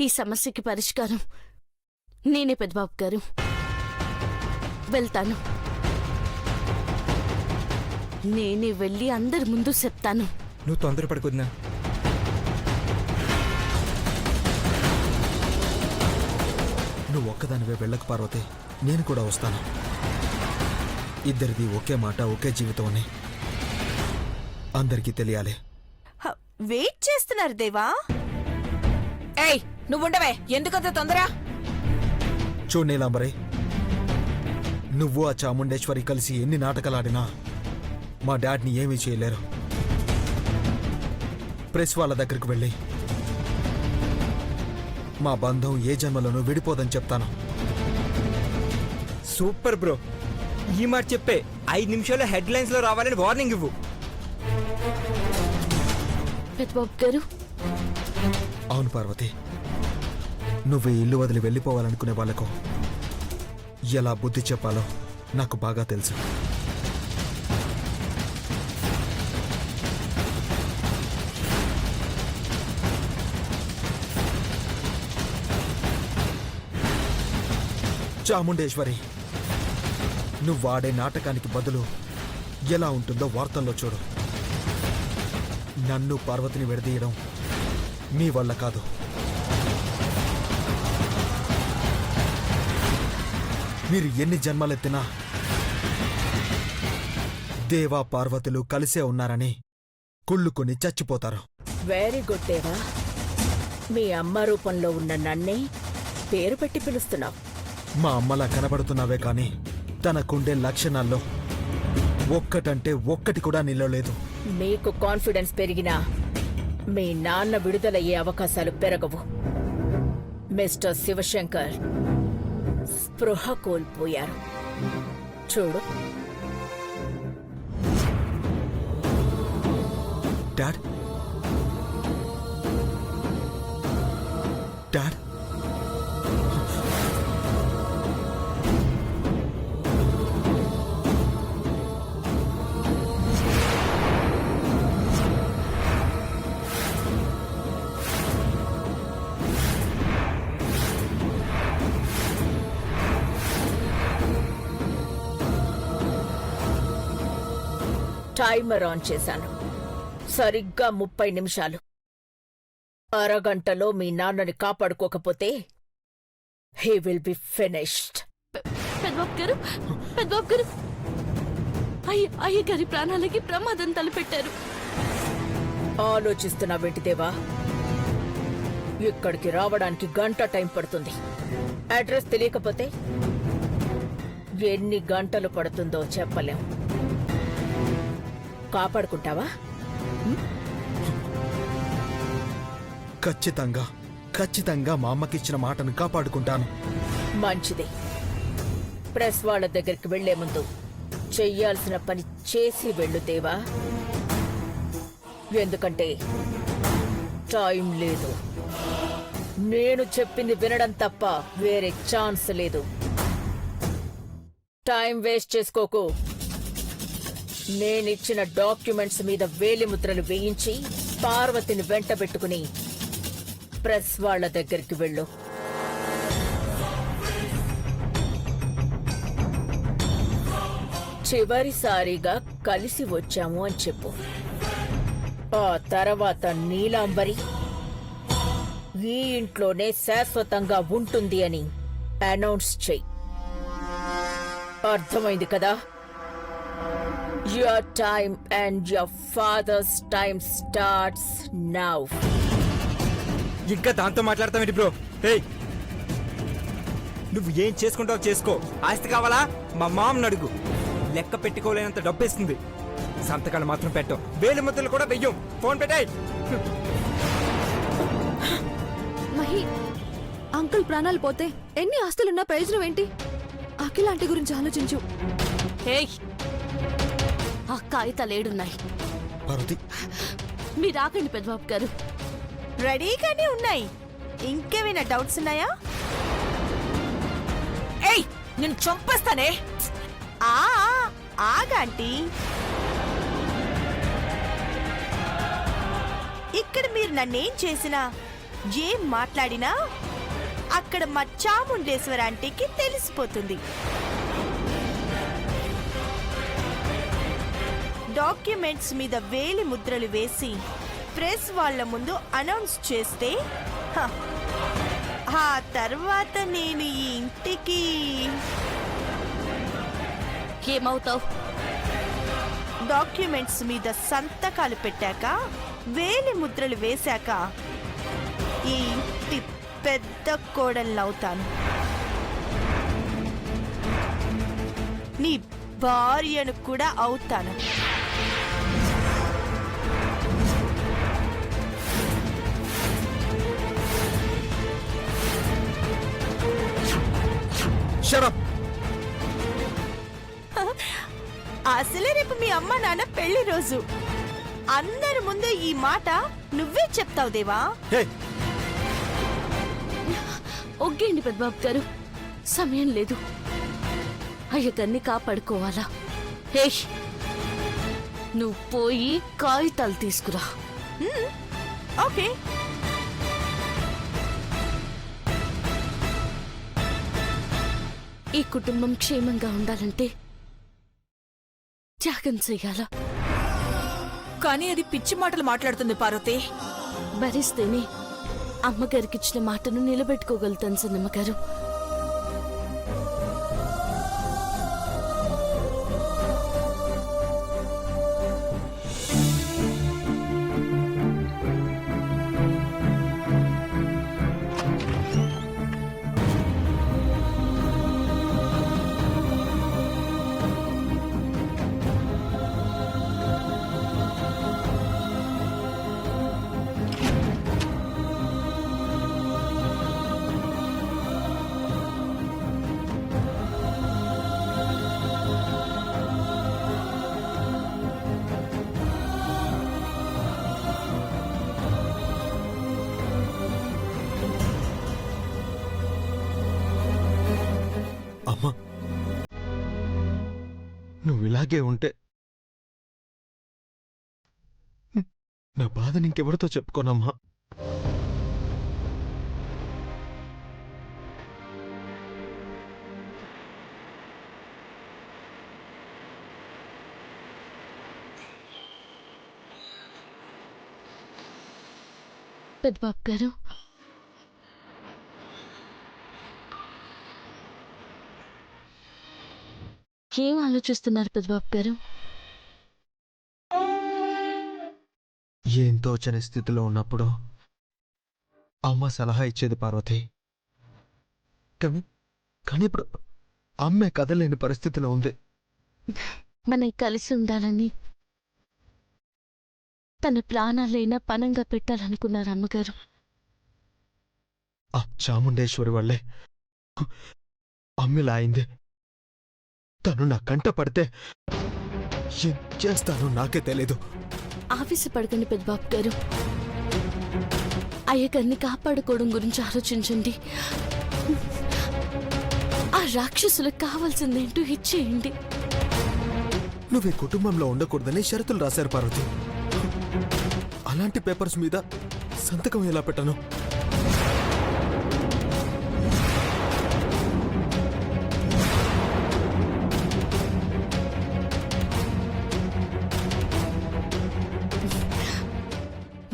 ఈ సమస్యకి పరిష్కారం నేనే పెద్దబాబు గారు. వెళ్తాను. నేనే వెళ్ళి అందరి ముందు చెప్తాను. నువ్వు తొందరపడకున్నా. నువ్వు ఒక్కదానివే వెళ్ళకు పార్వతి, నేను కూడా వస్తాను. ఇద్దరిది ఒకే మాట, ఒకే జీవితం అని అందరికీ తెలియాలి. వెయిట్ చేస్తున్నారు దేవా. ఏయ్ నువ్వుండవే, ఎందుకంత తొందర? చూడు నీలాంబరి, నువ్వు ఆ చాముండేశ్వరి కలిసి ఎన్ని నాటకాలాడినా మా డాడ్ని ఏమీ చేయలేరు. ప్రెస్ వాళ్ళ దగ్గరకు వెళ్ళి మా బంధం ఏ జన్మలోనూ విడిపోదని చెప్తాను. సూపర్ బ్రో, ఈ మాట చెప్పే 5 నిమిషాల్లో హెడ్లైన్స్ లో రావాలని వార్నింగ్ ఇవ్వు. పెద్దబాబు గారు. అవును పార్వతి, నువ్వు ఈ ఇల్లు వదిలి వెళ్ళిపోవాలనుకునే వాళ్లకు ఎలా బుద్ధి చెప్పాలో నాకు బాగా తెలుసు. చాముండేశ్వరి, నువ్వు వాడే నాటకానికి బదులు ఎలా ఉంటుందో వార్తల్లో చూడు. నన్ను పార్వతిని విడదీయడం మీ వల్ల కాదు. మీరు ఎన్ని జన్మలెత్తినా దేవా పార్వతులు కలిసే ఉన్నారని కుళ్ళుకొని చచ్చిపోతారు. వెరీ గుడ్ దేవా. మీ అమ్మ రూపంలో ఉన్న నన్నే పేరు పెట్టి పిలుస్తున్నావు. మా అమ్మలా కనబడుతున్నావే కాని తనకుండే లక్షణాల్లో ఒక్కటంటే ఒక్కటి కూడా నిలవలేదు. మీకు కాన్ఫిడెన్స్ పెరిగినా మీ నాన్న విడుదలయ్యే అవకాశాలు పెరగవు. మిస్టర్ శివశంకర్ స్పృహ కోల్పోయారు. చూడు. డాడ్, డాడ్, టైమర్ ఆన్ చేశాను. సరిగ్గా 30 నిమిషాలు. అరగంటలో మీ నాన్నని కాపాడుకోకపోతే హీ విల్ బి ఫినిష్డ్. పెద్దబాబు గారు, పెద్దబాబు గారు, అయ్యగారి ప్రాణాలకి ప్రమాదం తలపెట్టారు. ఆలోచిస్తున్నా వెంటిదేవా. ఇక్కడికి రావడానికి గంట టైం పడుతుంది. అడ్రస్ తెలియకపోతే ఎన్ని గంటలు పడుతుందో చెప్పలేం. కాపాడుకుంటావా? ఖచ్చితంగా ఖచ్చితంగా మా అమ్మకిచ్చిన మాటను కాపాడుకుంటాను. మంచిది. ప్రెస్ వాళ్ళ దగ్గరికి వెళ్లే ముందు చెయ్యాల్సిన పని చేసి వెళ్ళు దేవా. ఎందుకంటే టైం లేదు. నేను చెప్పింది వినడం తప్ప వేరే ఛాన్స్ లేదు. టైం వేస్ట్ చేసుకోకు. నేనిచ్చిన డాక్యుమెంట్స్ మీద వేలిముద్రలు వేయించి పార్వతిని వెంటబెట్టుకుని ప్రెస్ వాళ్ళ దగ్గరికి వెళ్ళు. చివరిసారిగా కలిసి వచ్చాము అని చెప్పు. ఆ తర్వాత నీలాంబరి ఈ ఇంట్లోనే శాశ్వతంగా ఉంటుంది అని అనౌన్స్ చెయ్యి. అర్థమైంది కదా? Your time and your father's time starts now. ఇంకా దాంతో మాట్లాడతావేంటి బ్రో? ఏయ్, నువ్వు ఏం చేసుకుంటావు చేసుకో. ఆస్తి కావాలా? మా మామని అడుగు. లెక్క పెట్టుకోలేనంత డబ్బేస్తుంది. సంతకాలు మాత్రం పెట్టం, వేలు ముద్దలు కూడా వెయ్యం. ఫోన్ పెట్టాయి. మహి, అంకుల్ ప్రాణాలు పోతే ఎన్ని ఆస్తులున్నా ప్రయోజనం ఏంటి? అఖిల్ ఆంటీ గురించి ఆలోచించు. హేయ్, ఆ కాగితాలేడున్నాయి? పార్వతి, మీరు ఆకండి పెద్దబాబు గారు. రెడీగానే ఉన్నాయి. ఇంకేమైనా డౌట్స్ ఉన్నాయా? ఏయ్, నేను చంపేస్తానే. ఆగాంటీ. ఇక్కడ మీరు నన్నేం చేసినా ఏం మాట్లాడినా అక్కడ మా చాముండేశ్వర ఆంటీకి తెలిసిపోతుంది. డాక్యుమెంట్స్ మీద వేలి ముద్రలు వేసి ప్రెస్ వాళ్ళ ముందు అనౌన్స్ చేస్తే హ, ఆ తర్వాత నేను ఈ ఇంటికి ఏమవుతావు? డాక్యుమెంట్స్ మీద సంతకాలు పెట్టాక వేలి ముద్రలు వేశాక ఈ ఇంటి పెద్ద కోడళ్ళవుతాను. నీ భార్యను కూడా అవుతాను. Shut up! అసలే రేపు మీ అమ్మ నాన్న పెళ్లి రోజు. అందరి ముందు ఈ మాట నువ్వే చెప్తావు దేవా. Hey! ఒగ్గేండి పెద్దబాబు గారు, సమయం లేదు. అయ్యగారిని కాపాడుకోవాలా? హేష్, నువ్వు పోయి కాగితాలు తీసుకురా. ఓకే. ఈ కుటుంబం క్షేమంగా ఉండాలంటే త్యాగం చెయ్యాలా? కానీ అది పిచ్చి మాటలు మాట్లాడుతుంది పార్వతి. భరిస్తేనే అమ్మగారికిచ్చిన మాటను నిలబెట్టుకోగలుగుతాను సన్నమ్మగారు. అమ్మా, నువ్వు ఇలాగే ఉంటే నా బాధని ఇంకెవరితో చెప్పుకోనమ్మా. పెద్దబాబు గారు, ఏం ఆలోచిస్తున్నారు పెద్దబాబు గారు? ఏం తోచని స్థితిలో ఉన్నప్పుడు అమ్మ సలహా ఇచ్చేది పార్వతి. కానీ ఇప్పుడు అమ్మే కదలేని పరిస్థితిలో ఉంది. మనం కలిసి ఉండాలని తన ప్రాణాలైనా పనంగా పెట్టాలనుకున్నారు అమ్మగారు. ఆ చాముండేశ్వరి వల్లే అమ్మిలా అయింది. తను నా కంట పడితే ఏం చేస్తానో నాకే తెలీదు. ఆవేశపడకండి పెద్దబాబు గారు. అయ్యగారిని కాపాడుకోవడం గురించి ఆలోచించండి. ఆ రాక్షసులకు కావాల్సిందేంటో ఇచ్చేయండి. నువ్వు ఈ కుటుంబంలో ఉండకూడదని షరతులు రాశారు పార్వతి. అలాంటి పేపర్స్ మీద సంతకం ఎలా పెట్టను?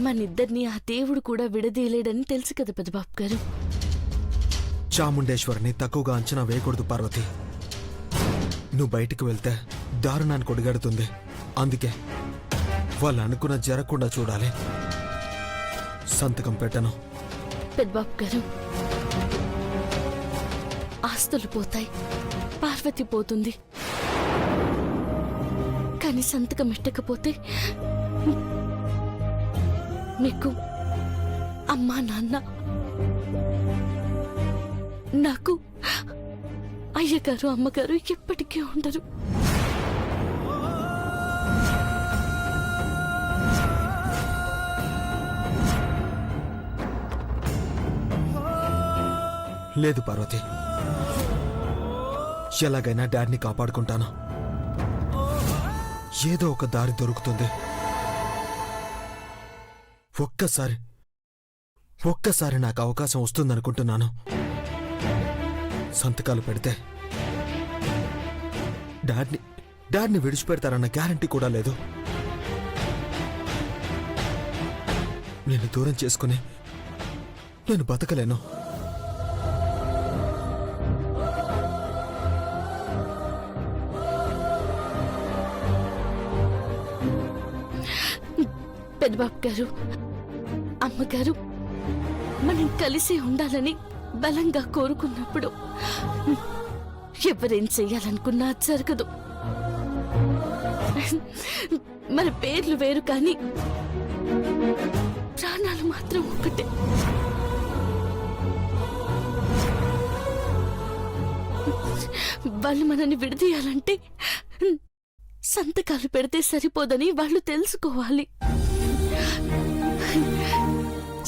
మనిద్దరిని ఆ దేవుడు కూడా విడదీయలేడని తెలుసు కదా పెద్దబాబు గారు. చాముండేశ్వరిని తక్కువగా అంచనా వేయకూడదు పార్వతి. నువ్వు బయటికి వెళ్తే దారుణానికి ఒడిగడుతుంది. అందుకే వాళ్ళు అనుకున్న జరగకుండా చూడాలి. సంతకం పెట్టను. పెద్దబాబు గారు, ఆస్తులు పోతాయి, పార్వతి పోతుంది, కానీ సంతకం పెట్టకపోతే మీకు అమ్మా నాన్న, నాకు అయ్యగారు అమ్మగారు ఎప్పటికీ ఉండరు. లేదు పార్వతి, ఎలాగైనా డాడ్ని కాపాడుకుంటాను. ఏదో ఒక దారి దొరుకుతుంది. ఒక్కసారి నాకు అవకాశం వస్తుందనుకుంటున్నాను. సంతకాలు పెడితే డాడ్ని విడిచిపెడతారన్న గ్యారంటీ కూడా లేదు. నేను దూరం చేసుకుని నేను బతకలేను. పెద్దబాబు గారు, అమ్మగారు మనం కలిసి ఉండాలని బలంగా కోరుకున్నప్పుడు ఎవరేం చెయ్యాలనుకున్నా జరగదు. మన పేర్లు వేరు కానీ ప్రాణాలు మాత్రం ఒకటే. వాళ్ళు మనల్ని విడదీయాలంటే సంతకాలు పెడితే సరిపోదని వాళ్ళు తెలుసుకోవాలి.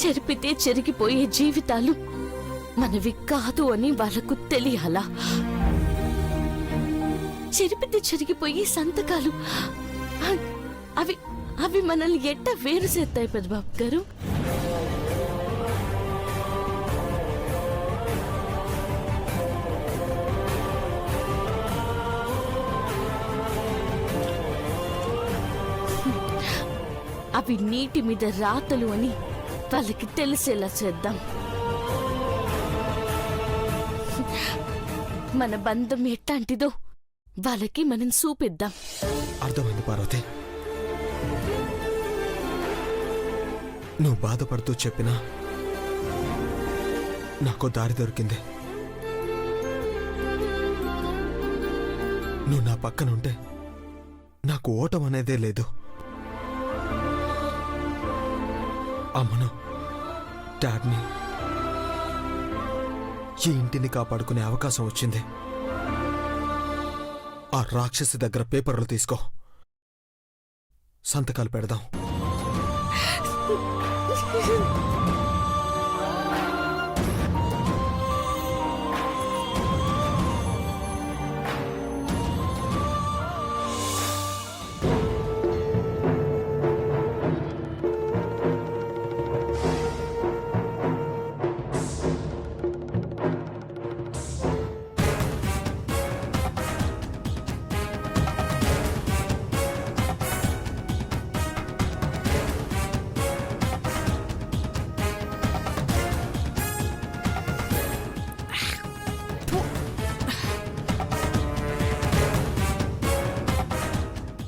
చెరిపితే చెరిగిపోయే జీవితాలు మనవి కాదు అని వాళ్ళకు తెలియాలా? చెరిపితే చెరిగిపోయే సంతకాలు అవి అవి మనల్ని ఎట్ట వేరు చేస్తాయి పెద్దబాబు గారు? అవి నీటి మీద రాతలు అని వాళ్ళకి తెలిసేలా చేద్దాం. మన బంధం ఎట్లాంటిదో వాళ్ళకి మనం చూపిద్దాం. అర్థమైంది పార్వతి. నువ్వు బాధపడుతూ చెప్పినా నాకు దారి దొరికింది. నువ్వు నా పక్కనుంటే నాకు ఓటం అనేదే లేదు. అమ్మను, డాడ్ని, ఈ ఇంటిని కాపాడుకునే అవకాశం వచ్చింది. ఆ రాక్షసి దగ్గర పేపర్లు తీసుకో, సంతకాలు పెడదాం.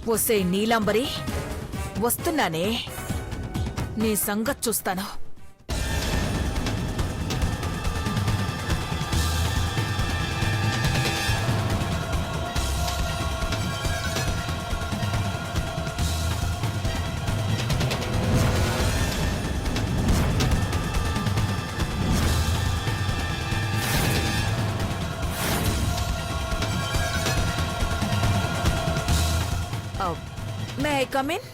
వస్తే నీలాంబరి, వస్తున్నానే, నీ సంగతి చూస్తాను. May I come in?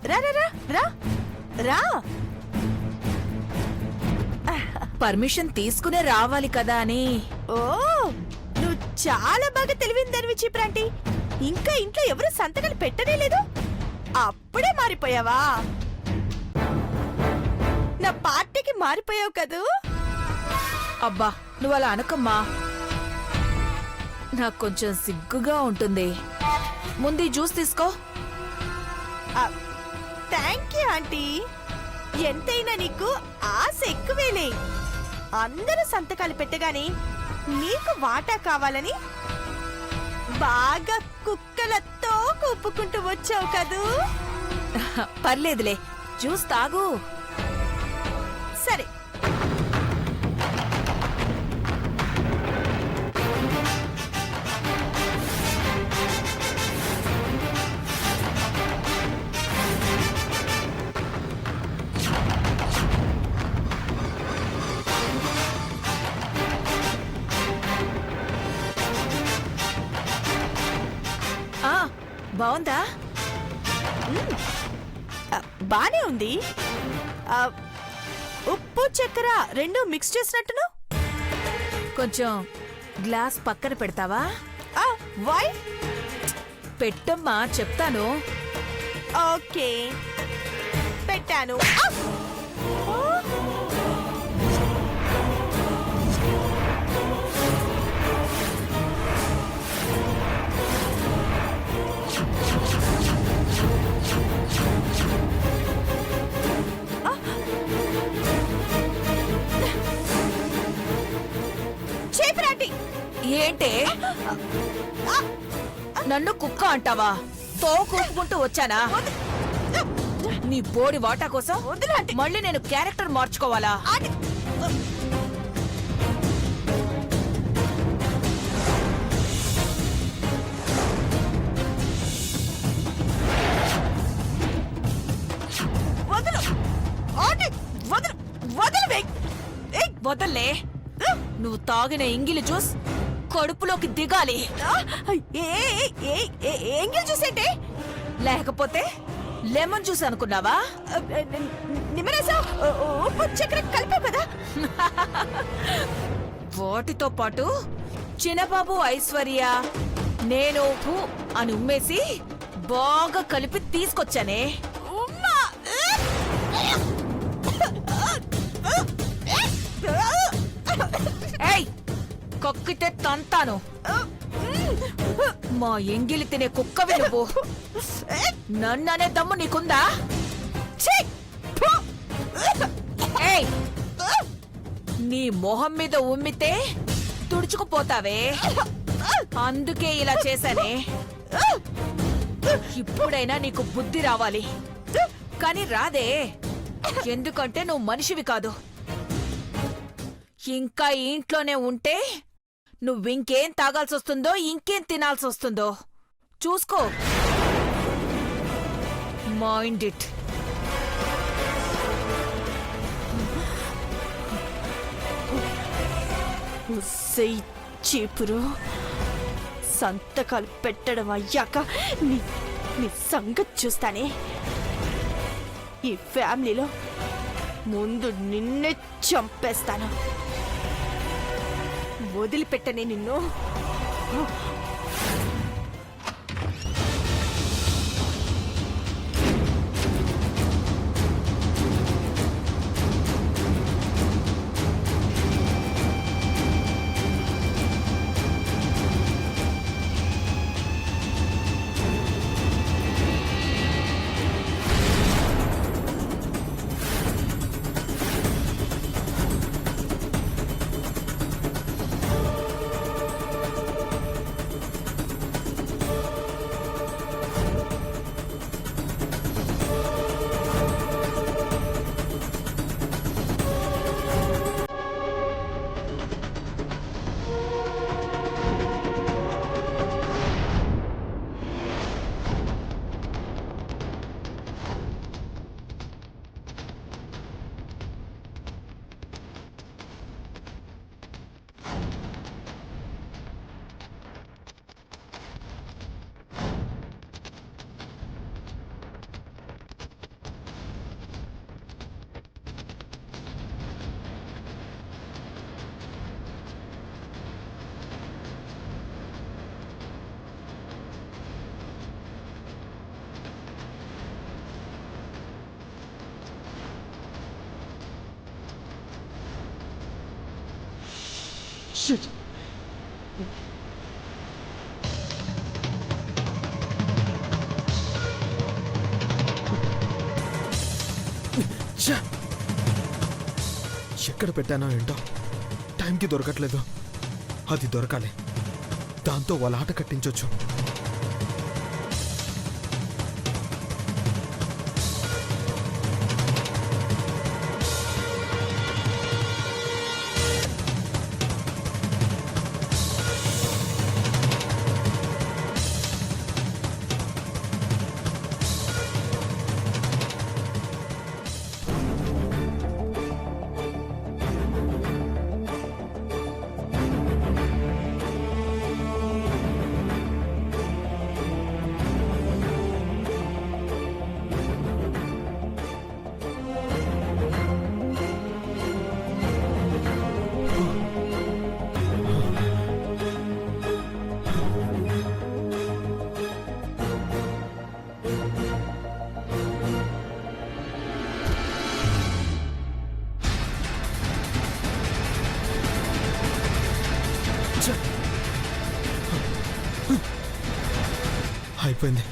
రా రా రా రా రా. పర్మిషన్ తీసుకునే రావాలి కదా అని. ఓ, నువ్వు చాలా బాగా తెలివిందని చిప్రాంటి. ఇంకా ఇంట్లో ఎవరు సంతకాలు పెట్టనే లేదు, అప్పుడే మారిపోయావా? నా పార్టీకి మారిపోయావు కదూ? అబ్బా, నువ్వు అలా అనకమ్మా, నాకు కొంచెం సిగ్గుగా ఉంటుంది. ముందు ఈ జ్యూస్ తీసుకో. Thank you aunty. ఎంతైనా నీకు ఆశ ఎక్కువేలే. అందరూ సంతకాలు పెట్టగానే నీకు వాటా కావాలని బాగా కుక్కలతో కూపుకుంటూ వచ్చావు కదూ? పర్లేదులే, జ్యూస్ తాగు. సరే, బాగుందా? బానే ఉంది. ఉప్పు చక్కెర రెండు మిక్స్ చేసినట్టును. కొంచెం గ్లాస్ పక్కన పెడతావా? వై? పెట్టమ్మా చెప్తాను. ఓకే పెట్టాను. చేపరాటి ఏంటే నన్ను కుక్క అంటావా? తోకుంటూ వచ్చానా? నీ బోడి వాటా కోసం మళ్ళీ నేను క్యారెక్టర్ మార్చుకోవాలా? వదలు ఆంటీ, వదలు వదలు వెయ్. ఏయ్, వదల్లే. నువ్వు తాగిన ఇంగిలి జ్యూస్ కడుపులోకి దిగాలి. ఎంగిల్ చూసేంటే? లేకపోతే లెమన్ జ్యూస్ అనుకున్నావా? నిమ్మరసం ఉప్పు చక్కెర కలిపావు కదా. వాటితో పాటు చిన్నబాబు ఐశ్వర్య నేను అని ఉమ్మేసి బాగా కలిపి తీసుకొచ్చానే. ఉమ్మా. ఏయ్, కక్కితే తంతాను. మా ఎంగిలి తినే కుక్కవి నువ్వు. నన్ననే దమ్ము నీకుందా? ఏయ్, నీ మొహం మీద ఉమ్మితే తుడుచుకుపోతావే, అందుకే ఇలా చేశానే. ఇప్పుడైనా నీకు బుద్ధి రావాలి, కానీ రాదే. ఎందుకంటే నువ్వు మనిషివి కాదు. ఇంకా ఈ ఇంట్లోనే ఉంటే నువ్వింకేం తాగాల్సొస్తుందో, ఇంకేం తినాల్సొస్తుందో చూసుకో. Mind it. చీపురు సంతకాలు పెట్టడం అయ్యాక నీ నీ సంగతి చూస్తానే. ఈ ఫ్యామిలీలో ముందు నిన్నే చంపేస్తాను. వదిలిపెట్టనే నిన్ను. Shit. ఎక్కడ పెట్టానో ఏంటో టైంకి దొరకట్లేదు. అది దొరకాలి, దాంతో వాళ్ళ ఆట కట్టించొచ్చు. అయిపోయింది.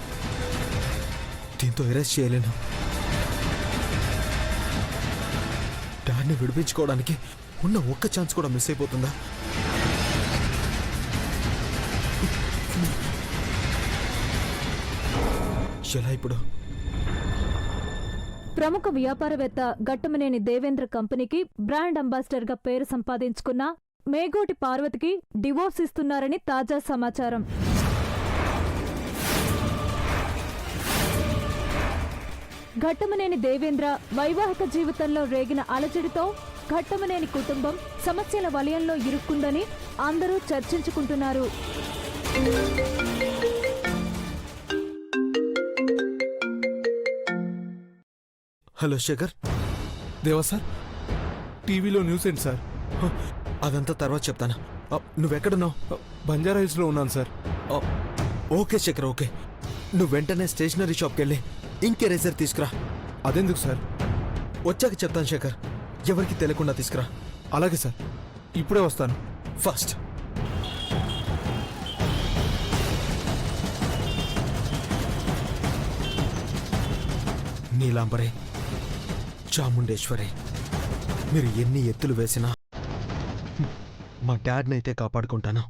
దీంతో ఎరెస్ట్ చేయలేను. డాడ్ని విడిపించుకోవడానికి ఉన్న ఒక్క ఛాన్స్ కూడా మిస్ అయిపోతుందా? ఎలా ఇప్పుడు? ప్రముఖ వ్యాపారవేత్త గట్టమనేని దేవేంద్ర కంపెనీకి బ్రాండ్ అంబాసిడర్ గా పేరు సంపాదించుకున్న మేగోటి పార్వతికి డివోర్స్ ఇస్తున్నారని తాజా సమాచారం. ఘట్టమనేని దేవేంద్ర వైవాహిక జీవితంలో రేగిన అలజడితో ఘట్టమనేని కుటుంబం సమస్యల వలయంలో ఇరుక్కుందని అందరూ చర్చించుకుంటున్నారు. హలో శేఖర్. దేవా సార్, టీవీలో న్యూస్ ఏంటి సార్? అదంతా తర్వాత చెప్తాను. నువ్వెక్కడున్నావు? బంజారా హిల్స్లో ఉన్నాను సార్. Okay Shekhar, okay. నువ్వు వెంటనే స్టేషనరీ షాప్కి వెళ్ళి ఇంకే రేజర్ తీసుకురా. అదెందుకు సార్? వచ్చాక చెప్తాను శేఖర్. ఎవరికి తెలియకుండా తీసుకురా. అలాగే సార్, ఇప్పుడే వస్తాను. ఫస్ట్ నీలాంబరే, చాముండేశ్వరి, మీరు ఎన్ని ఎత్తులు వేసినా మా డాడ్నైతే కాపాడుకుంటాను.